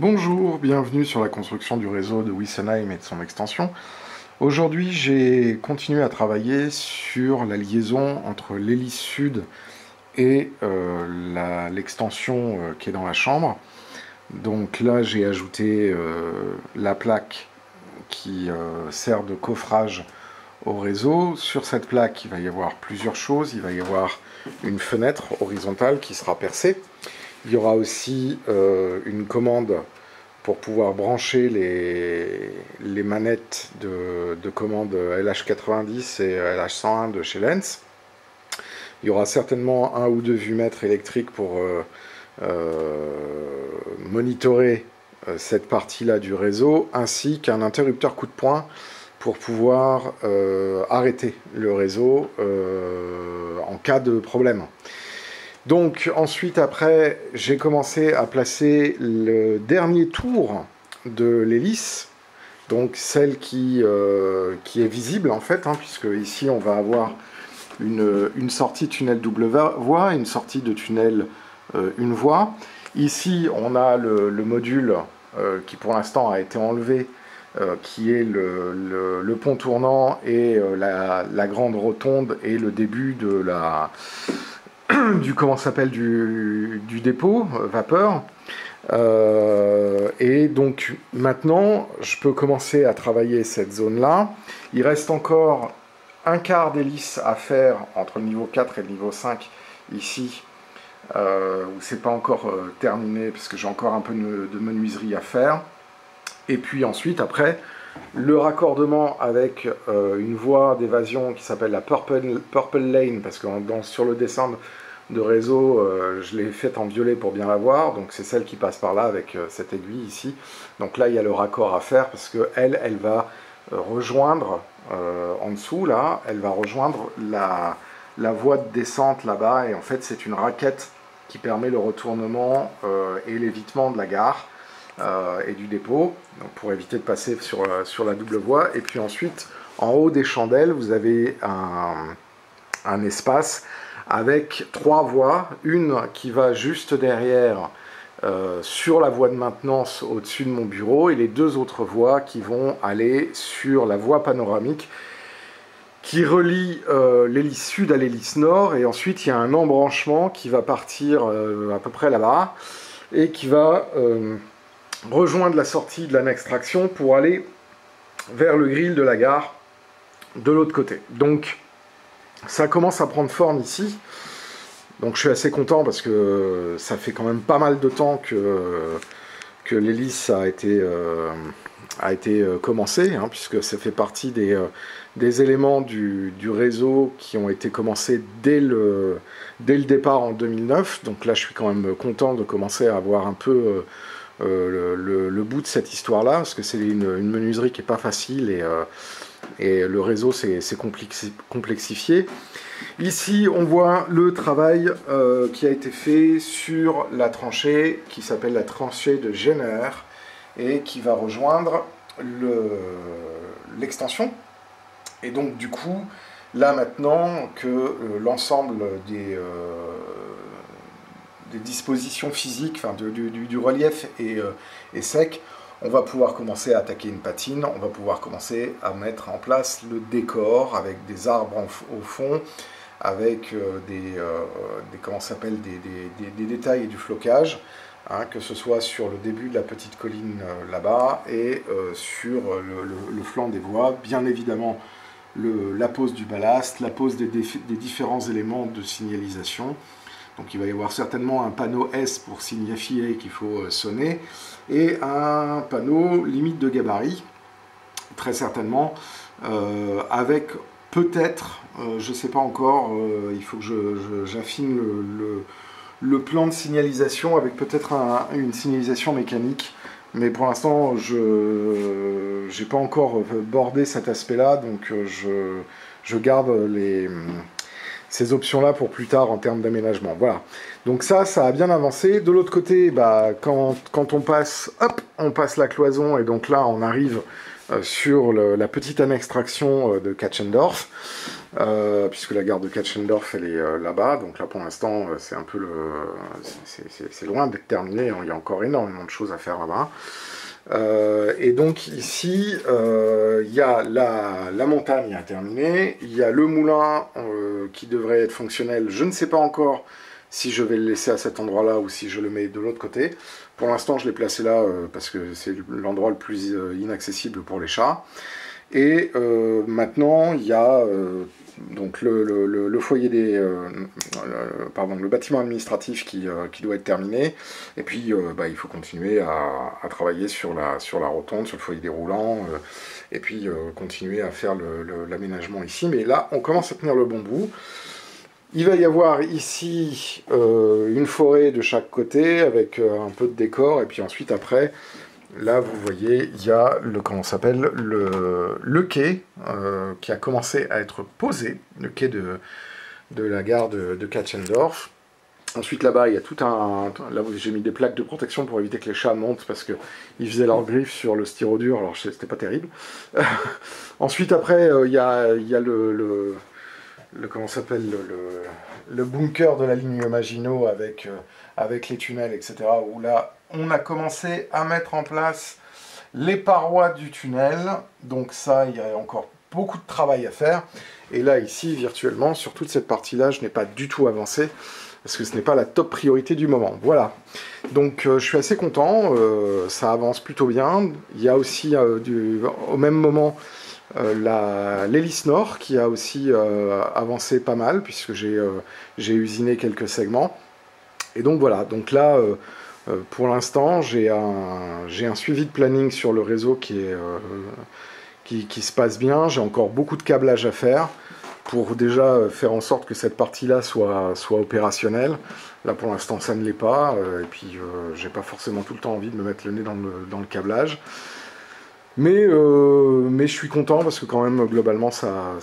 Bonjour, bienvenue sur la construction du réseau de Wissenheim et de son extension. Aujourd'hui, j'ai continué à travailler sur la liaison entre l'hélice sud et l'extension qui est dans la chambre. Donc là, j'ai ajouté la plaque qui sert de coffrage au réseau. Sur cette plaque, il va y avoir plusieurs choses. Il va y avoir une fenêtre horizontale qui sera percée. Il y aura aussi une commande pour pouvoir brancher les manettes de commande LH90 et LH101 de chez Lenz. Il y aura certainement un ou deux vumètres électriques pour monitorer cette partie-là du réseau, ainsi qu'un interrupteur coup de poing pour pouvoir arrêter le réseau en cas de problème. Donc ensuite, après, j'ai commencé à placer le dernier tour de l'hélice, donc celle qui est visible en fait, puisque ici on va avoir une sortie tunnel double voie, une sortie de tunnel une voie. Ici on a le module qui pour l'instant a été enlevé, qui est le pont tournant et la grande rotonde et le début de du dépôt vapeur. Et donc maintenant je peux commencer à travailler cette zone là. Il reste encore un quart d'hélice à faire entre le niveau 4 et le niveau 5 ici, où c'est pas encore terminé parce que j'ai encore un peu de menuiserie à faire. Et puis ensuite après le raccordement avec une voie d'évasion qui s'appelle la Purple Lane, parce que sur le descendre de réseau, je l'ai faite en violet pour bien la voir, donc c'est celle qui passe par là avec cette aiguille ici. Donc là il y a le raccord à faire parce que elle va rejoindre en dessous là, elle va rejoindre la voie de descente là-bas, et en fait c'est une raquette qui permet le retournement et l'évitement de la gare et du dépôt, donc pour éviter de passer sur la double voie. Et puis ensuite en haut des chandelles vous avez un espace avec trois voies, une qui va juste derrière sur la voie de maintenance au-dessus de mon bureau, et les deux autres voies qui vont aller sur la voie panoramique qui relie l'hélice sud à l'hélice nord. Et ensuite il y a un embranchement qui va partir à peu près là-bas et qui va rejoindre la sortie de l'annexe traction pour aller vers le grill de la gare de l'autre côté. Donc ça commence à prendre forme ici, donc je suis assez content parce que ça fait quand même pas mal de temps que l'hélice a été commencée, puisque ça fait partie des éléments du réseau qui ont été commencés dès le départ en 2009. Donc là je suis quand même content de commencer à avoir un peu le bout de cette histoire-là, parce que c'est une menuiserie qui n'est pas facile, et le réseau s'est complexifié. Ici, on voit le travail qui a été fait sur la tranchée, qui s'appelle la tranchée de Jenner, et qui va rejoindre l'extension. Et donc, du coup, là maintenant que l'ensemble des dispositions physiques, enfin du relief est sec, on va pouvoir commencer à attaquer une patine, on va pouvoir commencer à mettre en place le décor avec des arbres au fond, avec des détails et du flocage, que ce soit sur le début de la petite colline là-bas et sur le flanc des voies. Bien évidemment, la pose du ballast, la pose des différents éléments de signalisation. Donc il va y avoir certainement un panneau S pour signifier qu'il faut sonner, et un panneau limite de gabarit, très certainement, avec peut-être, je ne sais pas encore, il faut que j'affine le plan de signalisation avec peut-être une signalisation mécanique, mais pour l'instant je n'ai pas encore bordé cet aspect-là, donc je garde ces options-là pour plus tard en termes d'aménagement. Voilà. Donc ça a bien avancé. De l'autre côté, quand on passe la cloison, et donc là, on arrive sur la petite annexe traction de Katchendorf. puisque la gare de Katschendorf elle est là-bas, donc là pour l'instant c'est un peu c'est loin d'être terminé, il y a encore énormément de choses à faire là-bas. Et donc ici, il y a la montagne à terminer, il y a le moulin qui devrait être fonctionnel, je ne sais pas encore si je vais le laisser à cet endroit-là ou si je le mets de l'autre côté. Pour l'instant, je l'ai placé là parce que c'est l'endroit le plus inaccessible pour les chats. Et maintenant, il y a donc le foyer pardon, le bâtiment administratif qui doit être terminé. Et puis, il faut continuer à travailler sur la rotonde, sur le foyer déroulant, et puis continuer à faire l'aménagement ici. Mais là, on commence à tenir le bon bout. Il va y avoir ici une forêt de chaque côté avec un peu de décor, et puis ensuite après, là vous voyez, il y a comment s'appelle, le quai qui a commencé à être posé, le quai de la gare de Katschendorf. Ensuite là-bas, il y a tout là j'ai mis des plaques de protection pour éviter que les chats montent parce qu'ils faisaient leurs griffes sur le styrodure, alors c'était pas terrible. Ensuite après, il y a comment s'appelle, le bunker de la ligne Maginot avec les tunnels, etc. Où là, on a commencé à mettre en place les parois du tunnel. Donc ça, il y a encore beaucoup de travail à faire. Et là, ici, virtuellement, sur toute cette partie-là, je n'ai pas du tout avancé, parce que ce n'est pas la top priorité du moment. Voilà. Donc je suis assez content, ça avance plutôt bien. Il y a aussi, au même moment, l'hélice nord qui a aussi avancé pas mal puisque j'ai usiné quelques segments, et donc voilà, donc là pour l'instant j'ai un suivi de planning sur le réseau qui se passe bien. J'ai encore beaucoup de câblage à faire pour déjà faire en sorte que cette partie là soit opérationnelle. Là pour l'instant ça ne l'est pas, et puis j'ai pas forcément tout le temps envie de me mettre le nez dans le câblage. Mais je suis content parce que quand même globalement ça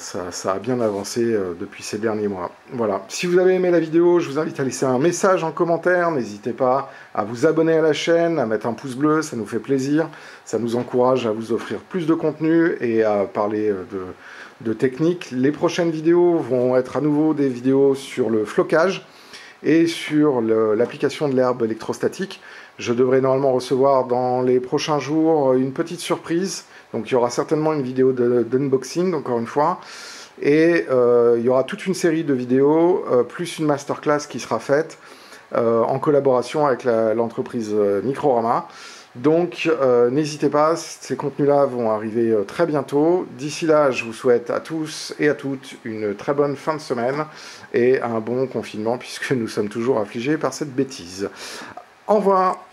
a bien avancé depuis ces derniers mois. Voilà. Si vous avez aimé la vidéo, je vous invite à laisser un message en commentaire. N'hésitez pas à vous abonner à la chaîne, à mettre un pouce bleu, ça nous fait plaisir. Ça nous encourage à vous offrir plus de contenu et à parler de technique. Les prochaines vidéos vont être à nouveau des vidéos sur le flocage et sur l'application de l'herbe électrostatique. Je devrais normalement recevoir dans les prochains jours une petite surprise. Donc il y aura certainement une vidéo d'unboxing, encore une fois. Et il y aura toute une série de vidéos, plus une masterclass qui sera faite en collaboration avec l'entreprise Microrama. Donc n'hésitez pas, ces contenus-là vont arriver très bientôt. D'ici là, je vous souhaite à tous et à toutes une très bonne fin de semaine et un bon confinement, puisque nous sommes toujours affligés par cette bêtise. Au revoir!